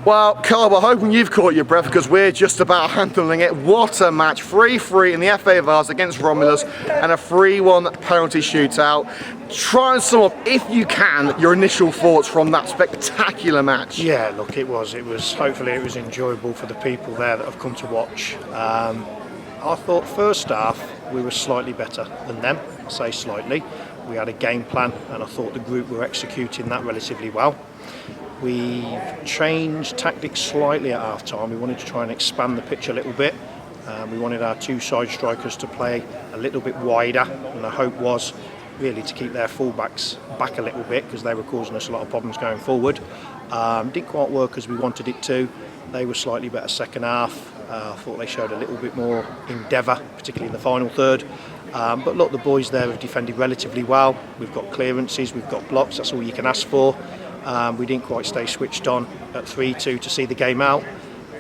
Well, Carl, we're hoping you've caught your breath because we're just about handling it. What a match. 3-3 in the FA Vase against Romulus and a 3-1 penalty shootout. Try and sum up, if you can, your initial thoughts from that spectacular match. Yeah, look, it was hopefully it was enjoyable for the people there that have come to watch. I thought first half we were slightly better than them, I say slightly. We had a game plan and I thought the group were executing that relatively well. We changed tactics slightly at half time. We wanted to try and expand the pitch a little bit. We wanted our two side strikers to play a little bit wider, and the hope was really to keep their fullbacks back a little bit because they were causing us a lot of problems going forward. Didn't quite work as we wanted it to. They were slightly better second half. I thought they showed a little bit more endeavour, particularly in the final third. But look, the boys there have defended relatively well. We've got clearances, we've got blocks, that's all you can ask for. We didn't quite stay switched on at 3-2 to see the game out.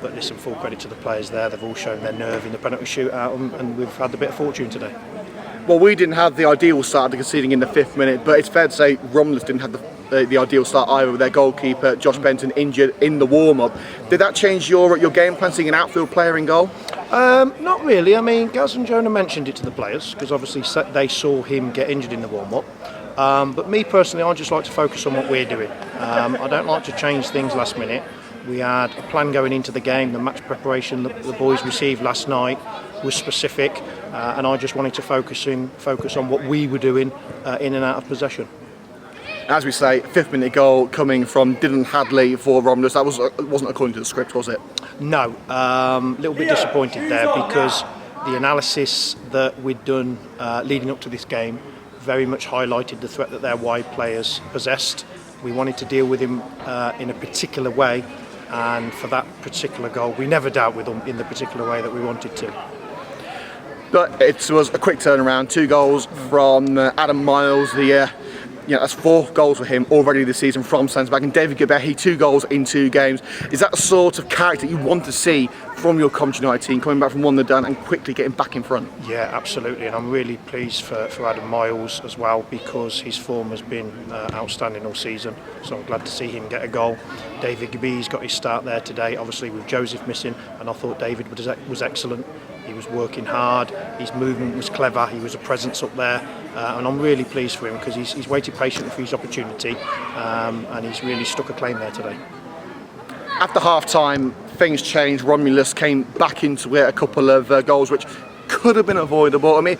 But listen, full credit to the players there. They've all shown their nerve in the penalty shootout and we've had a bit of fortune today. Well, we didn't have the ideal start to conceding in the 5th minute, but it's fair to say Romulus didn't have the ideal start either with their goalkeeper, Josh Benton, injured in the warm-up. Did that change your game plan, seeing an outfield player in goal? Not really. I mean, Gaz and Jonah mentioned it to the players because obviously they saw him get injured in the warm-up. But me personally, I just like to focus on what we're doing. I don't like to change things last minute. We had a plan going into the game. The match preparation that the boys received last night was specific, and I just wanted to focus on what we were doing in and out of possession. As we say, 5th minute goal coming from Dylan Hadley for Romulus. That wasn't according to the script, was it? No, a little bit disappointed there because the analysis that we'd done leading up to this game very much highlighted the threat that their wide players possessed. We wanted to deal with him in a particular way, and for that particular goal we never dealt with him in the particular way that we wanted to. But it was a quick turnaround, 2 goals from Adam Miles, that's 4 goals for him already this season from centre back, and David Gabehi, 2 goals in 2 games. Is that the sort of character you want to see from your Coventry United team, coming back from 1-0 down and quickly getting back in front? Yeah, absolutely, and I'm really pleased for Adam Miles as well because his form has been outstanding all season, so I'm glad to see him get a goal. David Gabehi's got his start there today, obviously with Joseph missing, and I thought David was excellent. He was working hard, his movement was clever, he was a presence up there, and I'm really pleased for him because he's waited patiently for his opportunity, and he's really stuck a claim there today. After half-time, things changed. Romulus came back into it, a couple of goals which could have been avoidable. I mean,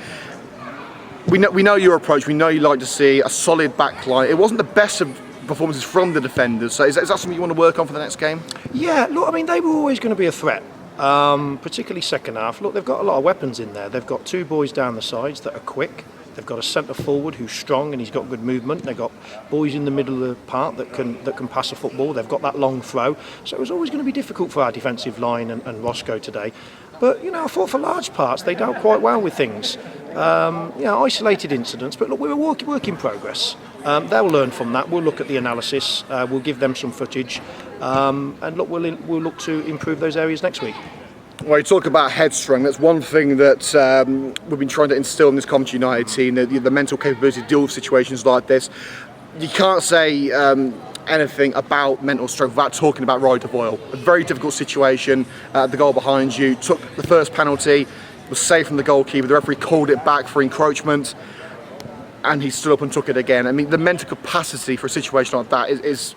we know your approach, we know you like to see a solid back line. It wasn't the best of performances from the defenders, so is that something you want to work on for the next game? Yeah, look, I mean, they were always going to be a threat. Particularly second half. Look, they've got a lot of weapons in there. They've got 2 boys down the sides that are quick. They've got a centre forward who's strong and he's got good movement. They've got boys in the middle of the park that can pass a football. They've got that long throw. So it was always going to be difficult for our defensive line and Roscoe today. But I thought for large parts they dealt quite well with things. Isolated incidents, but look, we're a work in progress. They'll learn from that. We'll look at the analysis. We'll give them some footage, and look, we'll look to improve those areas next week. Well, you talk about headstrong. That's one thing that we've been trying to instill in this Coventry United team, the mental capability to deal with situations like this. You can't say anything about mental strength without talking about Roy Boyle. A very difficult situation. The goal behind you, took the first penalty, was saved from the goalkeeper. The referee called it back for encroachment, and he stood up and took it again. I mean, the mental capacity for a situation like that is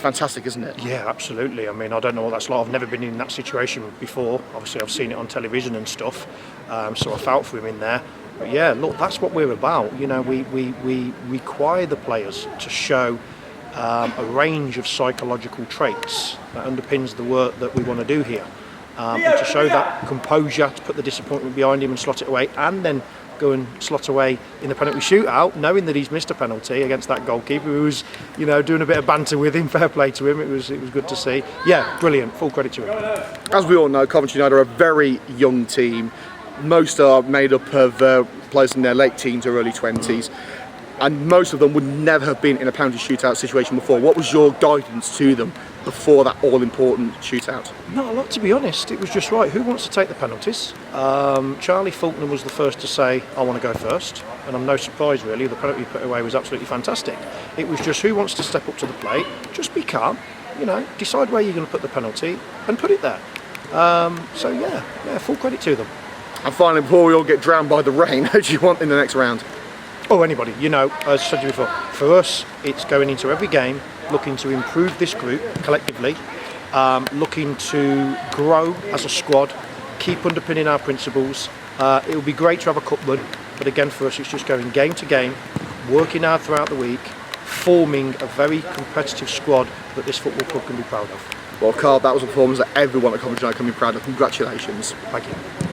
fantastic, isn't it? Yeah, absolutely. I mean, I don't know what that's like. I've never been in that situation before. Obviously, I've seen it on television and stuff, so I felt for him in there. But yeah, look, that's what we're about. We require the players to show a range of psychological traits that underpins the work that we want to do here. And to show that composure, to put the disappointment behind him and slot it away, and then go and slot away in the penalty shootout, knowing that he's missed a penalty against that goalkeeper who was, doing a bit of banter with him. Fair play to him. It was good to see. Yeah, brilliant. Full credit to him. As we all know, Coventry United are a very young team. Most are made up of players in their late teens or early 20s. And most of them would never have been in a penalty shootout situation before. What was your guidance to them before that all-important shootout? Not a lot, to be honest. It was just right. Who wants to take the penalties? Charlie Faulkner was the first to say, I want to go first. And I'm no surprise, really. The penalty put away was absolutely fantastic. It was just who wants to step up to the plate. Just be calm. decide where you're going to put the penalty and put it there. So yeah, full credit to them. And finally, before we all get drowned by the rain, who do you want in the next round? Oh, anybody. As I said to you before, for us, it's going into every game, looking to improve this group collectively, looking to grow as a squad, keep underpinning our principles. It would be great to have a cup run, but again, for us, it's just going game to game, working hard throughout the week, forming a very competitive squad that this football club can be proud of. Well, Carl, that was a performance that everyone at Coventry can be proud of. Congratulations. Thank you.